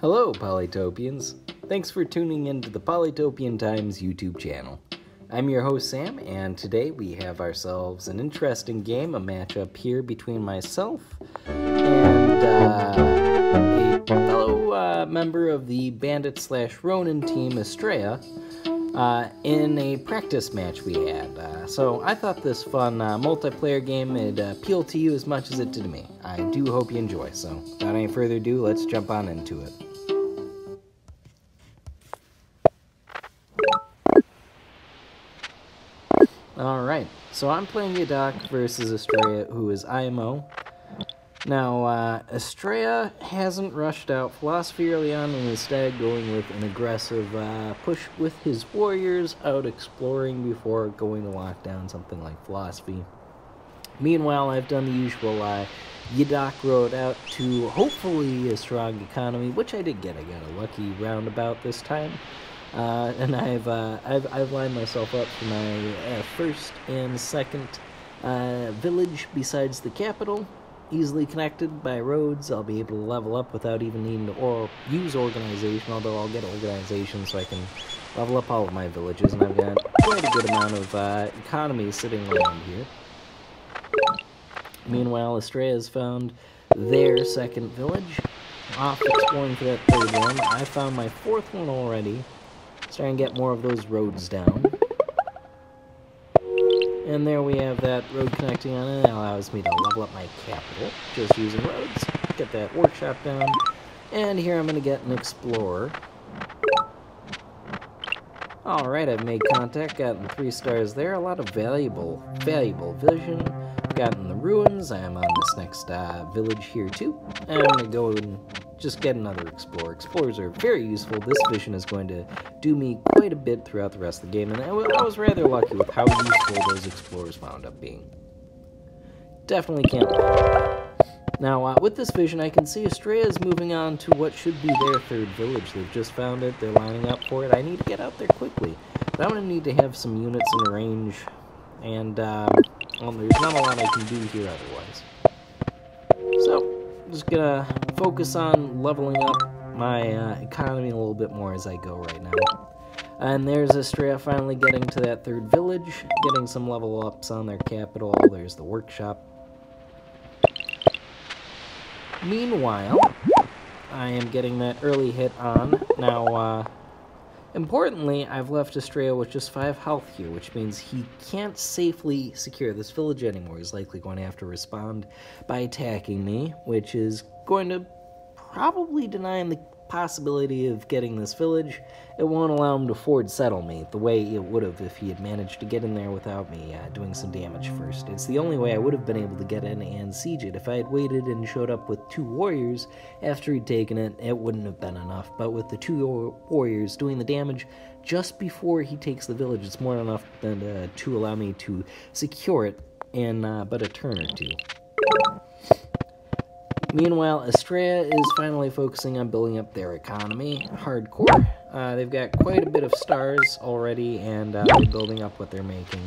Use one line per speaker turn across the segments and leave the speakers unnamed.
Hello, Polytopians. Thanks for tuning into the Polytopian Times YouTube channel. I'm your host, Sam, and today we have ourselves an interesting game, a matchup here between myself and a fellow member of the Bandit/Ronin team, Astrea, in a practice match we had. So I thought this fun multiplayer game would appeal to you as much as it did to me. I do hope you enjoy, so without any further ado, let's jump on into it. Alright, so I'm playing Yadak versus Astrea, who is IMO. Now, Astrea hasn't rushed out philosophy early on, and instead going with an aggressive push with his warriors, out exploring before going to lock down something like philosophy. Meanwhile, I've done the usual Yadak road out to hopefully a strong economy, which I did get. I got a lucky roundabout this time. And I've lined myself up for my first and second village besides the capital, easily connected by roads. I'll be able to level up without even needing to use organization, although I'll get organization so I can level up all of my villages, and I've got quite a good amount of economy sitting around here. Meanwhile, Astrea has found their second village, off exploring for that third one. I found my fourth one already. Starting to get more of those roads down. And there we have that road connecting on it. That allows me to level up my capital, just using roads. Get that workshop down. And here I'm going to get an explorer. Alright, I've made contact, gotten 3 stars there. A lot of valuable vision. Gotten the ruins. I am on this next village here too. And I'm going to go and just get another explorer. Explorers are very useful. This vision is going to do me quite a bit throughout the rest of the game, and I was rather lucky with how useful those explorers wound up being. Definitely can't lie. Now, with this vision, I can see Astrea is moving on to what should be their third village. They've just found it. They're lining up for it. I need to get out there quickly. But I'm going to need to have some units in range, and well, there's not a lot I can do here otherwise. So, I'm just gonna focus on leveling up my economy a little bit more as I go right now. And there's Astrea finally getting to that third village, getting some level ups on their capital. There's the workshop. Meanwhile, I am getting that early hit on. Now, importantly, I've left Astrea with just 5 health here, which means he can't safely secure this village anymore. He's likely going to have to respond by attacking me, which is going to probably deny him the possibility of getting this village. It won't allow him to forward settle me the way it would have if he had managed to get in there without me doing some damage first. It's the only way I would have been able to get in and siege it. If I had waited and showed up with 2 warriors after he'd taken it, it wouldn't have been enough. But with the 2 warriors doing the damage just before he takes the village, it's more than enough than, to allow me to secure it in but a turn or 2. Meanwhile, Astrea is finally focusing on building up their economy hardcore. They've got quite a bit of stars already, and they're building up what they're making.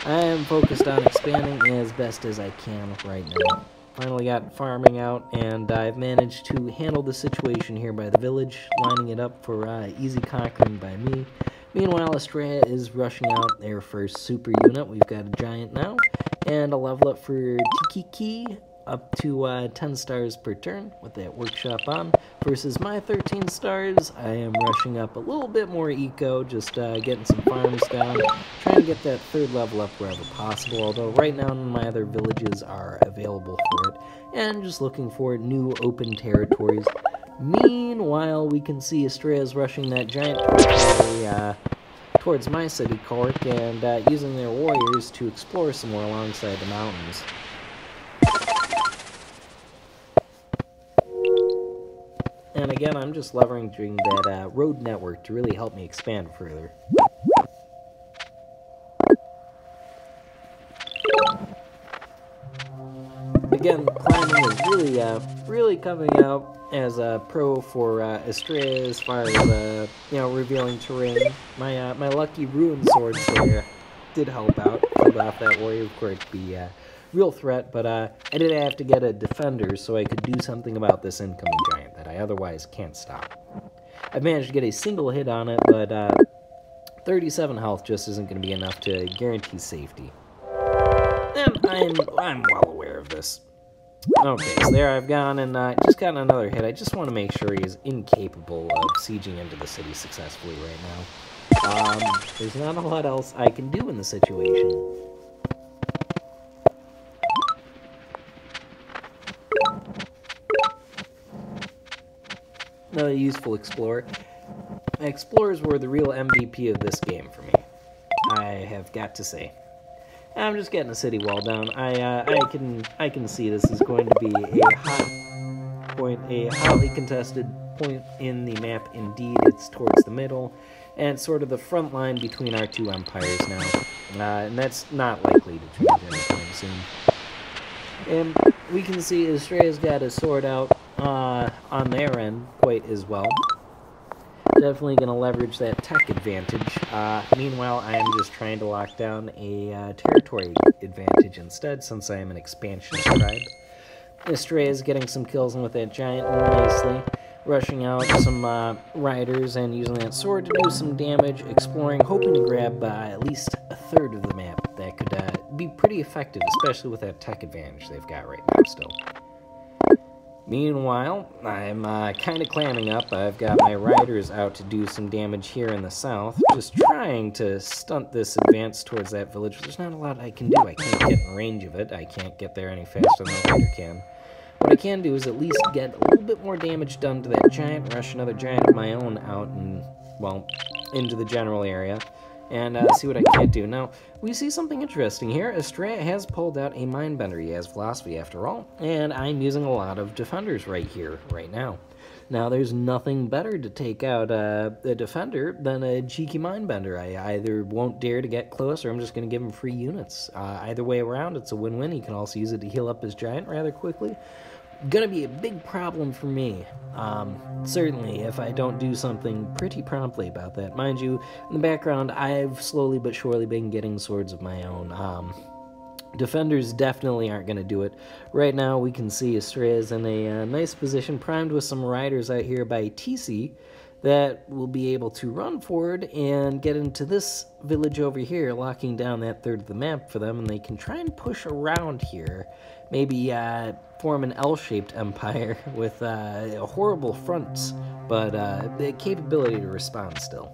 I am focused on expanding as best as I can right now. Finally got farming out, and I've managed to handle the situation here by the village, lining it up for easy conquering by me. Meanwhile, Astrea is rushing out their first super unit. We've got a giant now, and a level up for Tikiki, up to 10 stars per turn with that workshop on, versus my 13 stars. I am rushing up a little bit more eco, just getting some farms down, trying to get that 3rd level up wherever possible, although right now none of my other villages are available for it, and just looking for new open territories. Meanwhile, we can see Astrea's rushing that giant territory towards my city court, and using their warriors to explore some more alongside the mountains. And again, I'm just leveraging that road network to really help me expand further. Again, climbing is really coming out as a pro for Astrea as far as revealing terrain. My lucky ruin sword there did help out, killed off that warrior. Of course, it'd be real threat, but I did have to get a defender so I could do something about this incoming giant that I otherwise can't stop. I've managed to get a single hit on it, but 37 health just isn't going to be enough to guarantee safety. And I'm well aware of this. Okay, so there I've gone and just gotten another hit. I just want to make sure he is incapable of sieging into the city successfully right now. There's not a lot else I can do in the situation. Another useful explorer. Explorers were the real MVP of this game for me, I have got to say. I'm just getting a city wall down. I can see this is going to be a hotly contested point in the map. Indeed, it's towards the middle, and sort of the front line between our two empires now. And that's not likely to change anytime soon. And we can see Astrea's got a sword out on their end quite as well. Definitely going to leverage that tech advantage. Meanwhile, I am just trying to lock down a territory advantage instead, since I am an expansionist tribe. Astrea is getting some kills with that giant nicely, rushing out some riders and using that sword to do some damage, exploring, hoping to grab at least a third of the map. That could be pretty effective, especially with that tech advantage they've got right now still. Meanwhile, I'm kind of clamming up. I've got my riders out to do some damage here in the south, just trying to stunt this advance towards that village. There's not a lot I can do. I can't get in range of it. I can't get there any faster than the rider can. What I can do is at least get a little bit more damage done to that giant, rush another giant of my own out and, well, into the general area, and see what I can't do. Now, we see something interesting here. Astrea has pulled out a Mindbender. He has philosophy after all, and I'm using a lot of defenders right here, right now. Now, there's nothing better to take out a defender than a cheeky Mindbender. I either won't dare to get close, or I'm just going to give him free units. Either way around, it's a win-win. He can also use it to heal up his giant rather quickly. Gonna be a big problem for me, certainly, if I don't do something pretty promptly about that. Mind you, in the background, I've slowly but surely been getting swords of my own. Defenders definitely aren't going to do it. Right now, we can see Astrea's in a nice position, primed with some riders out here by TC, that will be able to run forward and get into this village over here, locking down that third of the map for them, and they can try and push around here, maybe form an L-shaped empire with horrible fronts, but the capability to respond still.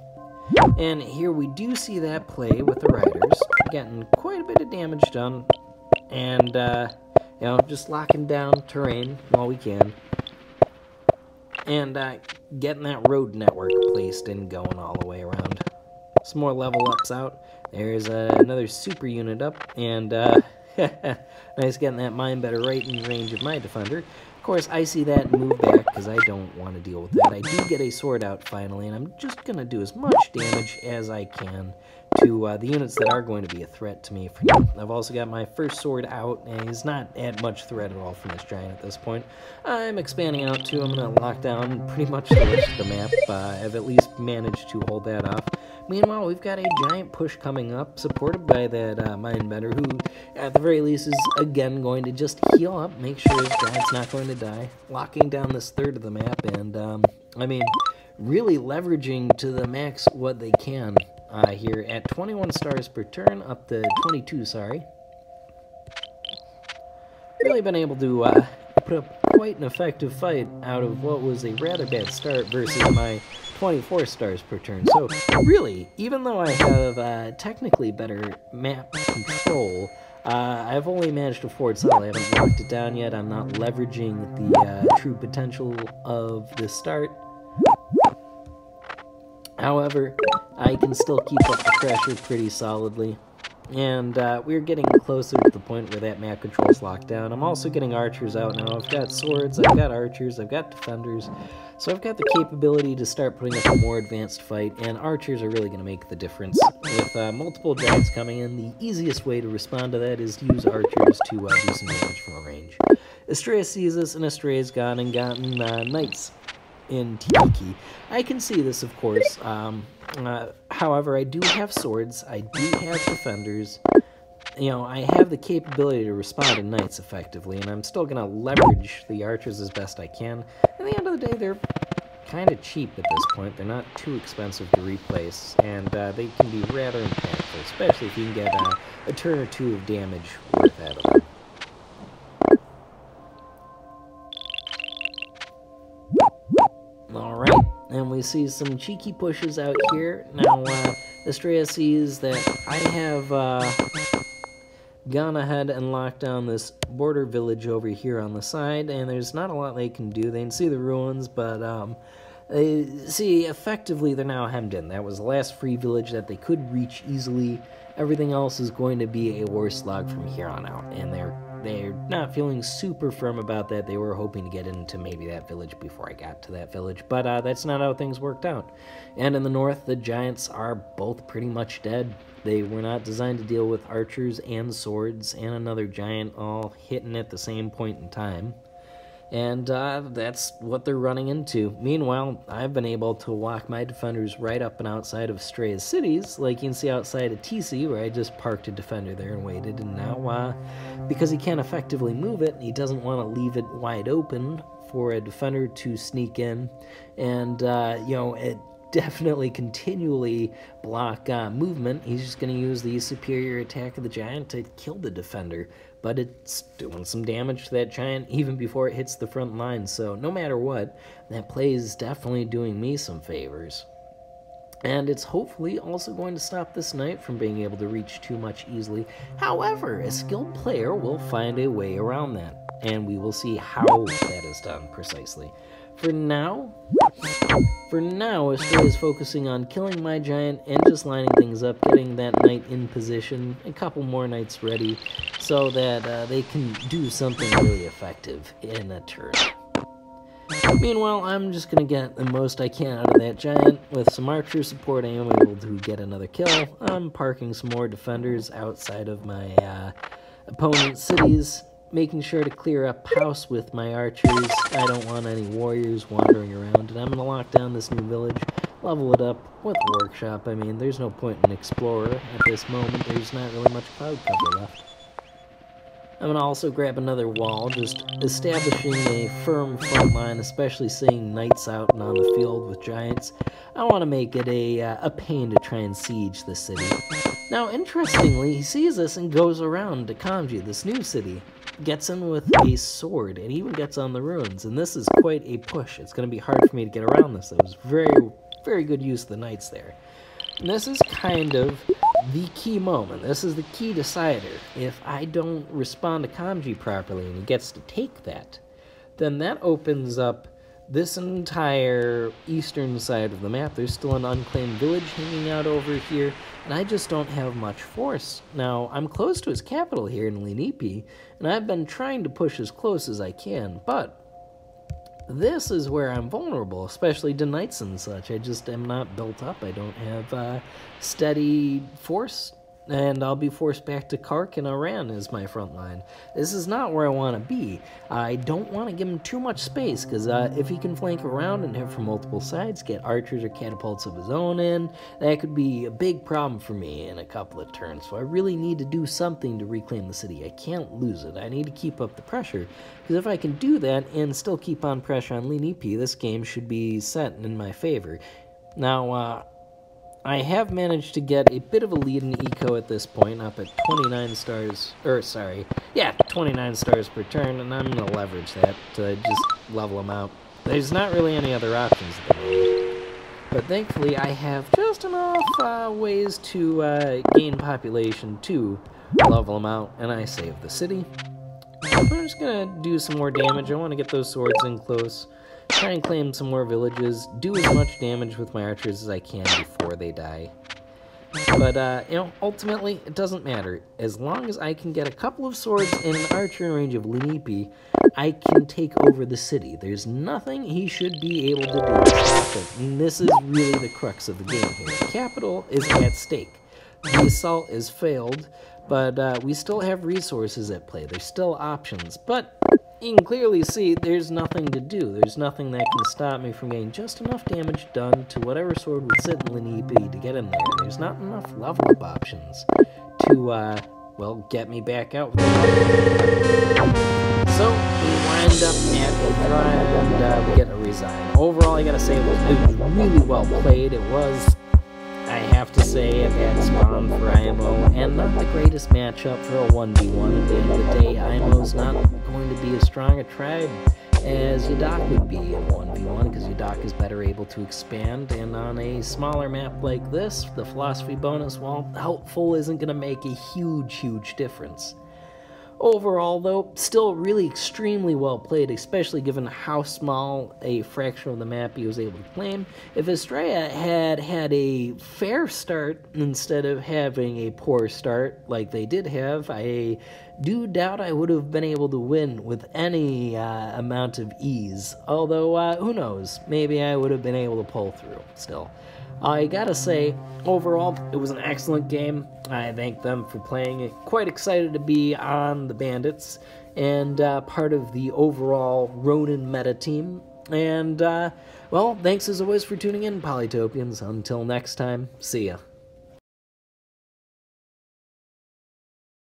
And here we do see that play with the riders, getting quite a bit of damage done, and you know, just locking down terrain while we can, and getting that road network placed and going all the way around. Some more level ups out. There's another super unit up, and nice getting that Mindbender right in range of my defender. Of course, I see that and move back because I don't want to deal with that. I do get a sword out finally, and I'm just going to do as much damage as I can to the units that are going to be a threat to me for now. I've also got my first sword out, and he's not at much threat at all from this giant at this point. I'm expanding out too. I'm going to lock down pretty much the rest of the map. I've at least managed to hold that off. Meanwhile, we've got a giant push coming up, supported by that Mindbender, who, at the very least, is again going to just heal up, make sure his giant's not going to die, locking down this third of the map, and, I mean, really leveraging to the max what they can here at 21 stars per turn, up to 22, sorry. Really been able to put up quite an effective fight out of what was a rather bad start versus my 24 stars per turn. So really, even though I have technically better map control, I've only managed to forward settle. I haven't locked it down yet. I'm not leveraging the true potential of the start. However, I can still keep up the pressure pretty solidly. And we're getting closer to the point where that map control is locked down. I'm also getting archers out now. I've got swords, I've got archers, I've got defenders. So I've got the capability to start putting up a more advanced fight, and archers are really going to make the difference. With multiple giants coming in, the easiest way to respond to that is to use archers to do some damage from a range. Astrea sees this, and Astrea's gone and gotten knights in Tiki. I can see this, of course. However, I do have swords, I do have defenders, you know, I have the capability to respond to knights effectively, and I'm still going to leverage the archers as best I can. At the end of the day, they're kind of cheap at this point. They're not too expensive to replace, and they can be rather impactful, especially if you can get a turn or two of damage worth out of them. Alright, and we see some cheeky pushes out here. Now, Astrea sees that I have gone ahead and locked down this border village over here on the side, and there's not a lot they can do. They can see the ruins, but they see effectively they're now hemmed in. That was the last free village that they could reach easily. Everything else is going to be a war slog from here on out, and they're not feeling super firm about that. They were hoping to get into maybe that village before I got to that village, but that's not how things worked out. And in the north, the giants are both pretty much dead. They were not designed to deal with archers and swords and another giant all hitting at the same point in time. And that's what they're running into. Meanwhile, I've been able to walk my defenders right up and outside of Astrea's cities, like you can see outside of TC, where I just parked a defender there and waited, and now, because he can't effectively move it, he doesn't want to leave it wide open for a defender to sneak in, and, you know, it definitely continually block movement. He's just going to use the superior attack of the giant to kill the defender, but it's doing some damage to that giant even before it hits the front line, so no matter what, that play is definitely doing me some favors. And it's hopefully also going to stop this knight from being able to reach too much easily. However, a skilled player will find a way around that, and we will see how that is done precisely. For now, Astrea is focusing on killing my giant and just lining things up, getting that knight in position, a couple more knights ready, so that they can do something really effective in a turn. Meanwhile, I'm just going to get the most I can out of that giant. With some archer support, I am able to get another kill. I'm parking some more defenders outside of my opponent's cities, making sure to clear up house with my archers. I don't want any warriors wandering around, and I'm going to lock down this new village, level it up with workshop. I mean, there's no point in explorer at this moment. There's not really much cloud cover left. I'm going to also grab another wall, just establishing a firm front line, especially seeing knights out and on the field with giants. I want to make it a pain to try and siege the city. Now, interestingly, he sees this and goes around to Kamji, this new city, gets in with a sword, and even gets on the ruins, and this is quite a push. It's going to be hard for me to get around this. It was very, very good use of the knights there. And this is kind of the key moment. This is the key decider. If I don't respond to Kamji properly and he gets to take that, then that opens up this entire eastern side of the map. There's still an unclaimed village hanging out over here, and I just don't have much force. Now, I'm close to his capital here in Linipi, and I've been trying to push as close as I can, but this is where I'm vulnerable, especially to knights and such. I just am not built up. I don't have steady force, and I'll be forced back to Kark and Iran as my front line. This is not where I want to be. I don't want to give him too much space, because if he can flank around and hit from multiple sides, get archers or catapults of his own in, that could be a big problem for me in a couple of turns. So I really need to do something to reclaim the city. I can't lose it. I need to keep up the pressure, because if I can do that and still keep on pressure on Linipi, this game should be set in my favor. Now, I have managed to get a bit of a lead in eco at this point, up at 29 stars, 29 stars per turn, and I'm going to leverage that to just level them out. There's not really any other options at the moment, but thankfully I have just enough ways to gain population to level them out, and I save the city. I'm just going to do some more damage. I want to get those swords in close. Try and claim some more villages, do as much damage with my archers as I can before they die. But, you know, ultimately, it doesn't matter. As long as I can get a couple of swords and an archer in range of Linipi, I can take over the city. There's nothing he should be able to do to stop it. And this is really the crux of the game here. The capital is at stake. The assault is failed, but we still have resources at play. There's still options, but you can clearly see there's nothing to do. There's nothing that can stop me from getting just enough damage done to whatever sword would sit in Linipi to get in there. There's not enough level-up options to well, get me back out. So we wind up at a drive, and we get to resign. Overall, I gotta say, it was really well played. It was, I have to say, a bad spawn for IMO, and not the greatest matchup for a 1v1. At the end of the day, IMO's not going to be as strong a tribe as Yadak would be in 1v1, because Yadak is better able to expand, and on a smaller map like this, the philosophy bonus, while helpful, isn't going to make a huge difference. Overall, though, still really extremely well played, especially given how small a fraction of the map he was able to claim. If Astrea had had a fair start instead of having a poor start like they did have, I do doubt I would have been able to win with any amount of ease. Although, who knows, maybe I would have been able to pull through still. I gotta say, overall, it was an excellent game. I thank them for playing it. Quite excited to be on the Bandits and part of the overall Ronin meta team. And, well, thanks as always for tuning in, Polytopians. Until next time, see ya.